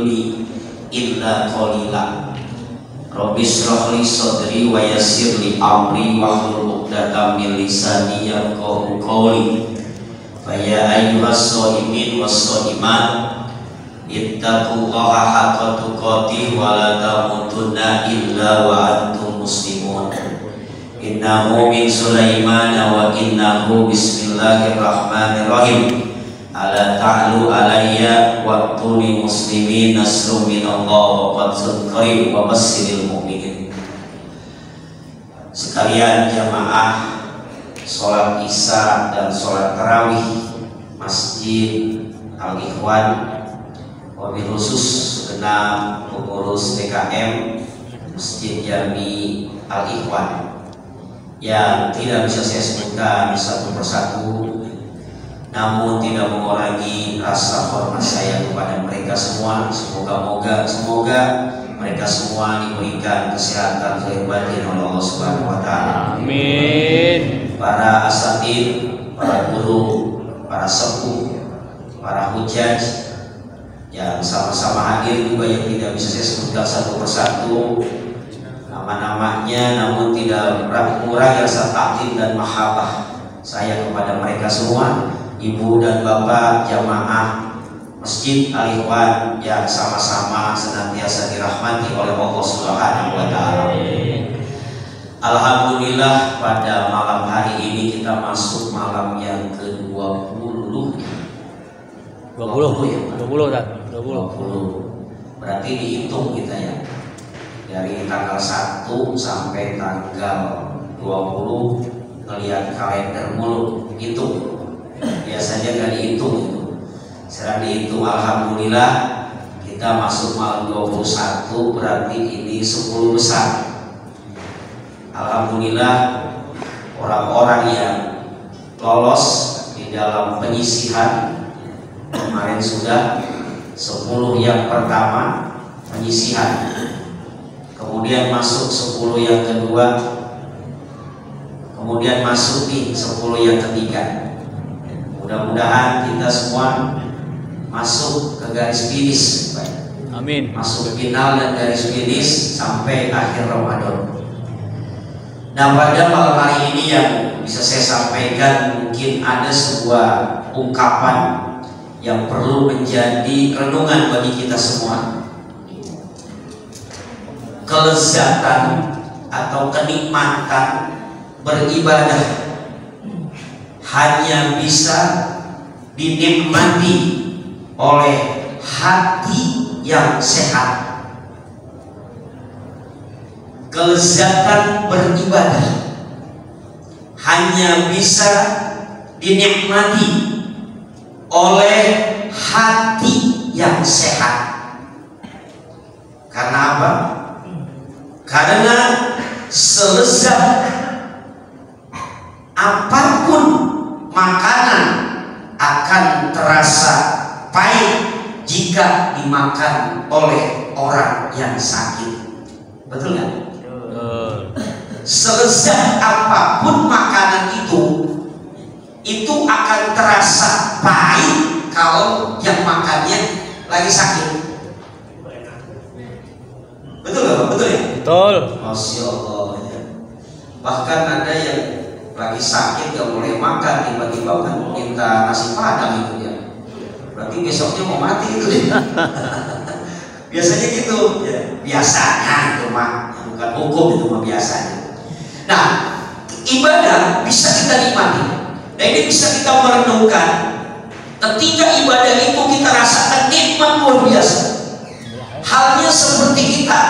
ilmi illa qalila. Rabbi shrah li sadri wa yassir li amri wahlul 'uqdatam min lisani yafqahu qawli. Fa ya ayyuhas shaimin was shaimat ittaqullaha haqqa tuqatih wa la tamutunna illa wa antum muslimun. Innahu min Sulaiman wa innahu bismillahirrahmanirrahim. Ala ta'lu alayya wa tuni muslimin nasru minallah wa fadlun karim wa basyiril mu'minin. Sekalian jamaah sholat isya dan sholat tarawih Masjid Al-Ikhwan, wabil khusus segenap pengurus TKM Masjid Jami Al-Ikhwan yang tidak bisa saya sebutkan satu persatu, namun tidak mengurangi rasa hormat saya kepada mereka semua. Semoga mereka semua diberikan kesehatan zahir batin oleh Allah Subhanahu wa taala. Amin. Para asatid, para guru, para sepuh, para hujaj yang sama-sama hadir juga yang tidak bisa saya sebutkan satu persatu nama-namanya, namun tidak mengurangi rasa takdim dan mahabbah saya kepada mereka semua. Ibu dan bapak jamaah Masjid Al-Ikhwan yang sama-sama senantiasa dirahmati oleh Allah Subhanahu wa taala. Alhamdulillah pada malam hari ini kita masuk malam yang ke-20. 20. Berarti dihitung kita ya. Dari tanggal 1 sampai tanggal 20 ngelihat kalender mulu hitung. Biasanya gak dihitung itu. Sekarang dihitung, alhamdulillah kita masuk malam 21, berarti ini 10 besar. Alhamdulillah orang-orang yang lolos di dalam penyisihan kemarin sudah 10 yang pertama penyisihan, kemudian masuk 10 yang kedua, kemudian masuk di 10 yang ketiga. Mudah-mudahan kita semua masuk ke garis finish, amin. Masuk final dan garis finish sampai akhir Ramadan. Nah, pada malam hari ini yang bisa saya sampaikan, mungkin ada sebuah ungkapan yang perlu menjadi renungan bagi kita semua. Kelezatan atau kenikmatan beribadah hanya bisa dinikmati oleh hati yang sehat. Kelezatan beribadah hanya bisa dinikmati oleh hati yang sehat. Karena apa? Karena selezat apapun makanan akan terasa pahit jika dimakan oleh orang yang sakit. Betul nggak? Selezat apapun makanan itu akan terasa pahit kalau yang makannya lagi sakit. Betul nggak? Betul ya? Betul. Masya Allah ya. Bahkan ada yang lagi sakit gak boleh makan, tiba-tiba kan minta nasi padang itu ya. Berarti besoknya mau mati itu ya. Biasanya gitu ya. Biasanya itu mah, bukan hukum, itu mah biasanya. Nah, ibadah bisa kita nikmati. Nah, ini bisa kita merenungkan. Ketika ibadah itu kita rasakan nikmat luar biasa. Halnya seperti kita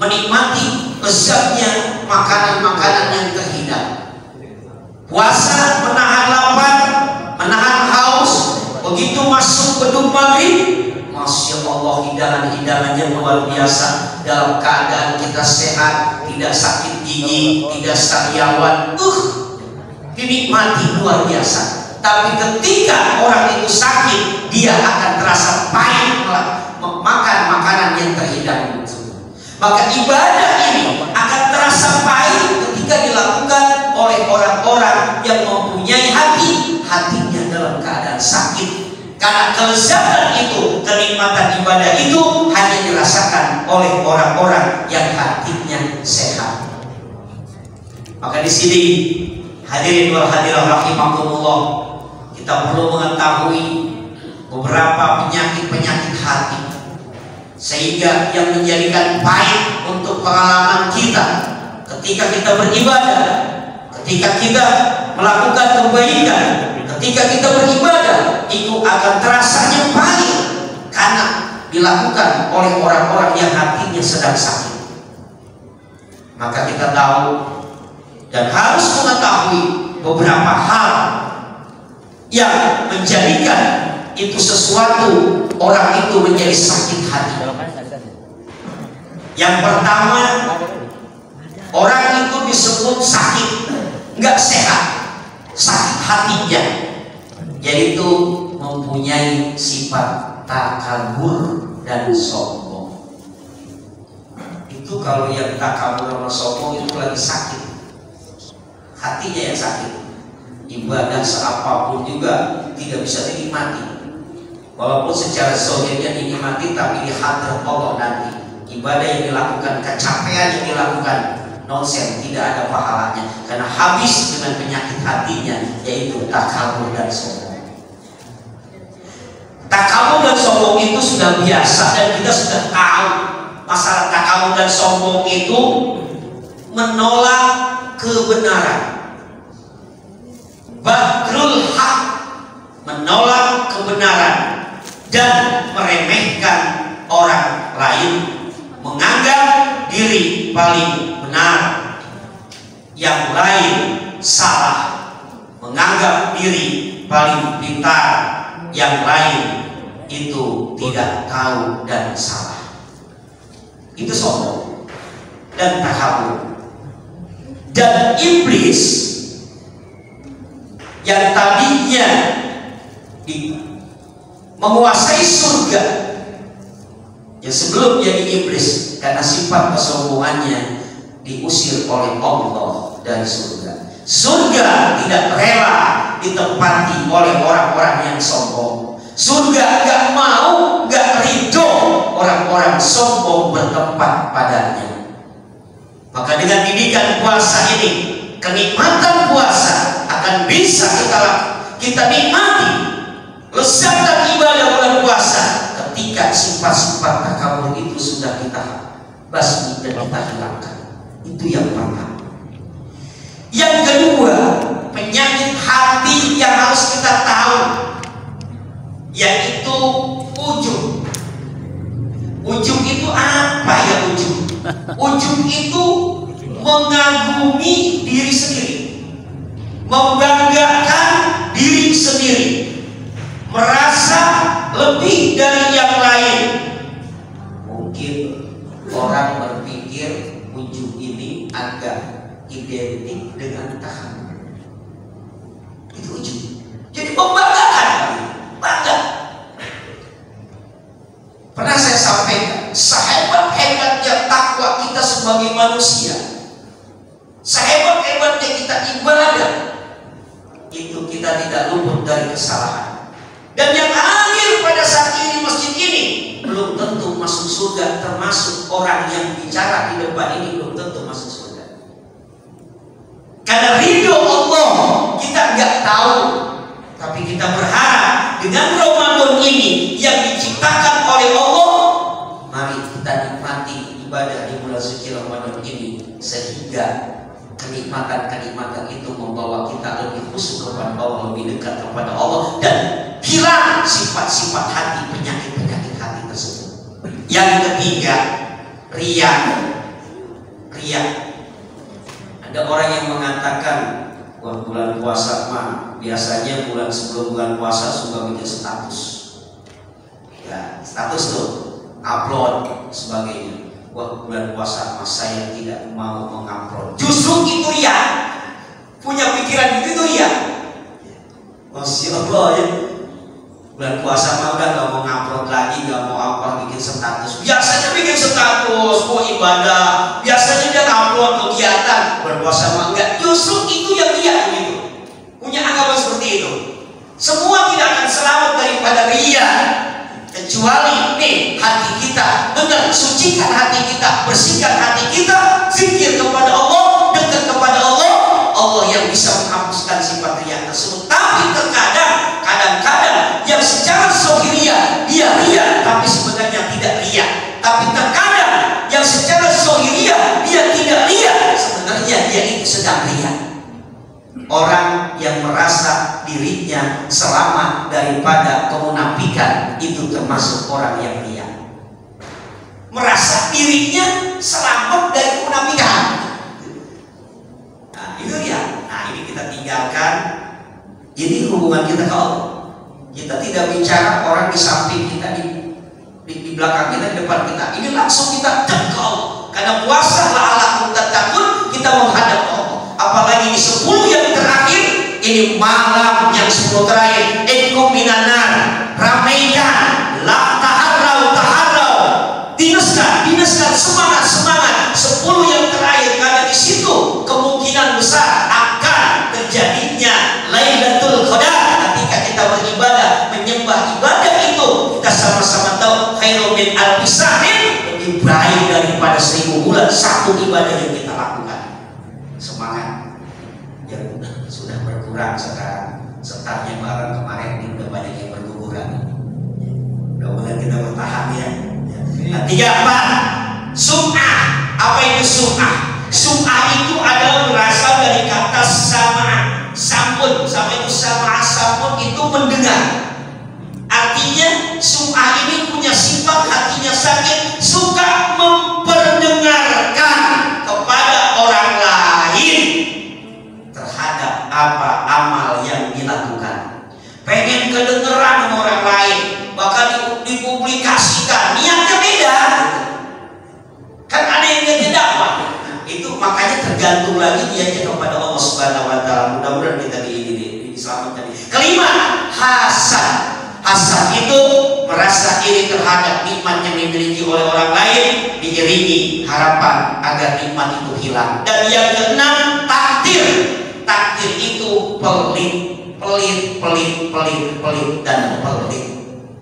menikmati lezatnya makanan-makanan yang terhidang. Puasa menahan lapar, menahan haus. Begitu masuk beduk maghrib, Masya Allah, hidangan-hidangannya luar biasa. Dalam keadaan kita sehat, tidak sakit gigi, tidak sariawan, dinikmati luar biasa. Tapi ketika orang itu sakit, dia akan terasa pahit makan makanan yang terhidang itu. Maka ibadah ini akan terasa pahit ketika dilakukan oleh orang-orang yang mempunyai hatinya dalam keadaan sakit. Karena kelezatan itu, kenikmatan ibadah itu hanya dirasakan oleh orang-orang yang hatinya sehat. Maka di sini hadirin wal hadirat rahimakumullah, kita perlu mengetahui beberapa penyakit-penyakit hati, sehingga yang menjadikan pahit untuk pengalaman kita ketika kita beribadah, ketika kita melakukan kebaikan, ketika kita beribadah, itu akan terasanya pahit karena dilakukan oleh orang-orang yang hatinya sedang sakit. Maka kita tahu dan harus mengetahui beberapa hal yang menjadikan itu sesuatu orang itu menjadi sakit hati. Yang pertama, orang itu disebut sakit, nggak sehat, sakit hatinya, yaitu mempunyai sifat takabur dan sombong. Itu kalau yang takabur sama sombong itu lagi sakit, hatinya yang sakit. Ibadah seapapun juga tidak bisa dinikmati, walaupun secara zahirnya dinikmati, tapi di hadrat Allah nanti ibadah yang dilakukan, kecapean yang dilakukan, nonsen, tidak ada pahalanya, karena habis dengan penyakit hatinya, yaitu takabur dan sombong. Takabur dan sombong itu sudah biasa dan kita sudah tahu. Masalah takabur dan sombong itu menolak kebenaran, badrul haq, menolak kebenaran dan meremehkan orang lain, menganggap diri paling benar, yang lain salah, menganggap diri paling pintar, yang lain itu tidak tahu dan salah. Itu sombong dan takabur. Dan iblis yang tadinya menguasai surga, yang sebelum jadi iblis, karena sifat kesombongannya diusir oleh Allah dari surga. Surga tidak rela ditempati oleh orang-orang yang sombong. Surga gak mau, gak ridho orang-orang sombong bertempat padanya. Maka dengan didikan puasa ini, kenikmatan puasa akan bisa kita nikmati lezat ibadah bulan puasa ketika sifat-sifat takabur itu sudah kita basmi dan kita hilangkan. Itu yang pertama. Yang kedua, penyakit hati yang harus kita tahu, yaitu ujub. Ujub itu apa ya ujub? Ujub itu mengagumi diri sendiri, membanggakan diri sendiri, merasa lebih dari yang lain. Mungkin orang berpikir ujub ini agak identik dengan takabur. Itu ujub. Jadi membanggakan, bangga. Pernah saya sampaikan, sehebat-hebatnya takwa kita sebagai manusia, sehebat-hebatnya kita ibadah, itu kita tidak luput dari kesalahan. Dan yang hadir pada saat ini masjid ini belum tentu masuk surga, termasuk orang yang bicara di depan ini belum tentu masuk surga. Karena ridho Allah kita nggak tahu, tapi kita berharap dengan Ramadan ini yang diciptakan oleh Allah, mari kita nikmati ibadah di bulan suci Ramadan ini, sehingga kenikmatan-kenikmatan itu membawa kita lebih khusyuk kepada Allah, lebih dekat kepada Allah, dan hilang sifat-sifat hati, penyakit-penyakit hati tersebut. Yang ketiga, riya. Ada orang yang mengatakan, wah, bulan puasa mah biasanya bulan sebelum bulan puasa suka bikin status. Ya, status tuh, upload sebagainya. Wah, bulan puasa mas saya tidak mau mengupload. Justru itu riya. Punya pikiran gitu ya. Masya Allah ya. Bulan puasa mah udah gak mau ngupload lagi, gak mau upload bikin status. Biasanya bikin status, mau ibadah. Biasanya dia upload kegiatan. Bulan puasa mah enggak. Justru itu yang riya gitu. Punya anggapan seperti itu. Semua tidak akan selamat daripada riya. kecuali nih hati kita benar, sucikan hati kita, bersihkan hati kita, zikir kepada Allah, dekat kepada Allah, Allah yang bisa menghapuskan sifat riya tersebut. Tapi kadang-kadang yang secara zohiriyah dia riya tapi sebenarnya tidak riya, tapi terkadang yang secara zohiriyah dia tidak riya, sebenarnya dia itu sedang riya. Orang yang merasa dirinya selamat daripada kemunafikan itu termasuk orang yang riya. Merasa dirinya selamat dari kemunafikan, nah itu riya. Nah ini kita tinggalkan. Ini hubungan kita ke Allah. Kita tidak bicara orang di samping kita, di belakang kita, di depan kita. Ini langsung kita cek ke Allah. Karena puasa la'allakum tattaqun, kita menghadap ke Allah. Apalagi di 10 yang terakhir, ini malam yang 10 terakhir, ikum minanar, ramaikan, la taharrau, dinaskan semangat 10 yang terakhir, karena di situ kemungkinan besar akan terjadinya Lailatul Qadar. Ketika kita beribadah, menyembah ibadah itu, kita sama-sama tahu khairun min alfi syahrin, lebih baik daripada 1000 bulan satu ibadah yang kita lakukan. Semangat yang sudah berkurang sekarang, setarnya barang kemarin ini udah banyak yang berguguran. Mudah-mudahan kita bertahan ya. Nah, 3, 4 sum'ah. Apa itu sum'ah? Sum'ah itu adalah berasal dari kata sama, sampun. Sama itu sama, sampun itu mendengar. Artinya sum'ah ini punya sifat hatinya sakit, suka memperdengarkan kepada orang lain terhadap apa amal yang dilakukan. Pengen kedengeran orang lain, bahkan dipublikasikan, niatnya beda. Kan ada yang niatnya dakwah. Itu makanya tergantung lagi niatnya kepada Allah Subhanahu wa taala. Mudah-mudahan kita diselamatkan. 5, hasad. Hasad itu merasa iri terhadap nikmat yang dimiliki oleh orang lain, diiringi harapan agar nikmat itu hilang. Dan yang ke-6, takdir. Takdir itu pelit dan pelit.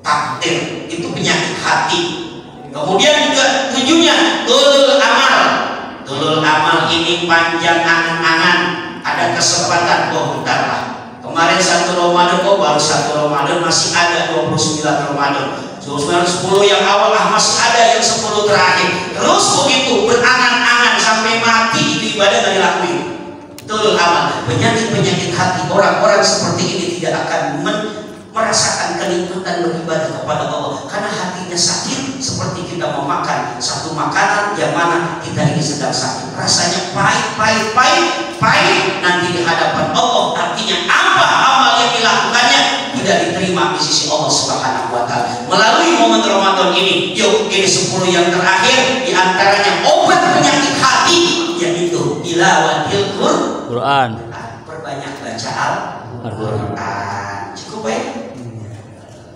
Takdir itu penyakit hati. Kemudian ke-7-nya tulul amal. Tulul amal ini panjang angan-angan. Ada kesempatan, bentar lah. Kemarin 1 Ramadan, baru 1 Ramadan, masih ada 29 Ramadan. 10 yang awal masih ada yang 10 terakhir. Terus begitu berangan-angan sampai mati, itu ibadah gak dilakuin. Tulul amal, penyakit-penyakit hati. Orang-orang seperti ini tidak akan merasakan kenikmatan beribadah kepada Allah karena hatinya sakit. Seperti kita memakan satu makanan yang mana kita ini sedang sakit, rasanya pahit, nanti di hadapan Allah artinya apa amal yang dilakukannya tidak diterima di sisi Allah Subhanahu wa taala. Melalui momen Ramadan ini, yuk ini 10 yang terakhir, diantaranya obat penyakit hati yaitu tilawatil Quran. Perbanyak baca Al-Quran. Cukup ya?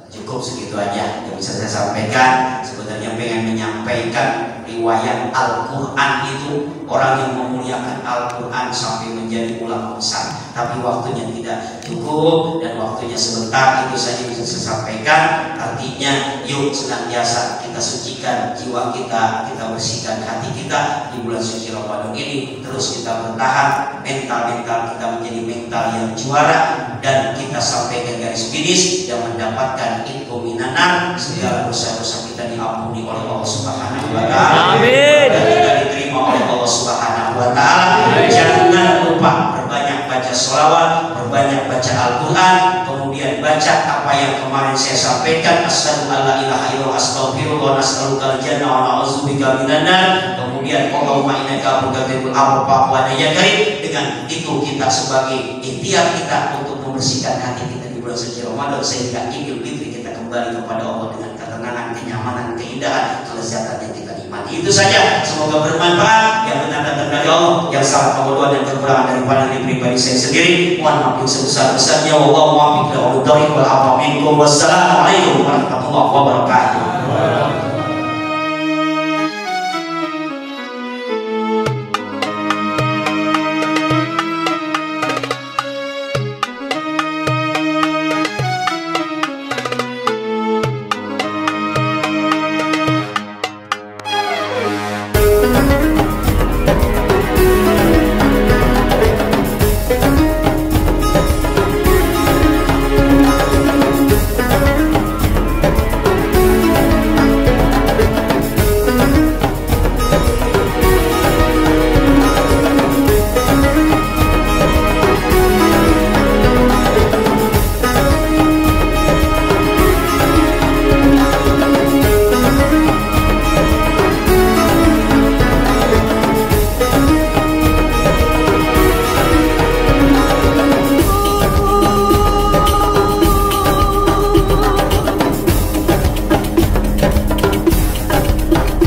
Cukup segitu aja yang bisa saya sampaikan. Sebenarnya pengen menyampaikan riwayat Al-Quran itu, orang yang memuliakan Al-Quran sampai menjadi ulama besar, tapi waktunya tidak cukup dan waktunya sebentar. Itu saja bisa saya sampaikan. Artinya yuk senantiasa kita sucikan jiwa kita, kita bersihkan hati kita di bulan suci Ramadan ini. Terus kita bertahan, mental kita menjadi mental yang juara, dan kita sampaikan garis finish yang mendapatkan itu minanar, segala dosa-dosa kita diampuni oleh Allah Subhanahu wa taala. Amin. Dan kita diterima oleh Allah Subhanahu wa taala. Jangan lupa perbanyak baca sholawat, perbanyak baca Al-Quran, kemudian baca apa yang kemarin saya sampaikan, asyhadu alla ilaha illallah astaghfirullah wa nas'alukal jannah wa na'udzubika minan nar. Kemudian Allahumma innaka mughfirul afwa wa karim. Dengan itu kita sebagai ikhtiar kita untuk membersihkan hati kita di bulan suci Ramadan, sehingga Idul Fitri kita kembali kepada Allah dengan ketenangan, kenyamanan, keindahan, kelezatan yang kita nikmati. Itu saja, semoga bermanfaat. Yang benar datang dari Allah, yang salah kebodohan dan kekurangan daripada diri pribadi saya sendiri, mohon maaf yang sebesar-besarnya. Wallahu muwaffiq ila aqwamit wal afa minkum. Wassalamualaikum warahmatullahi wabarakatuh. wabarakatuh.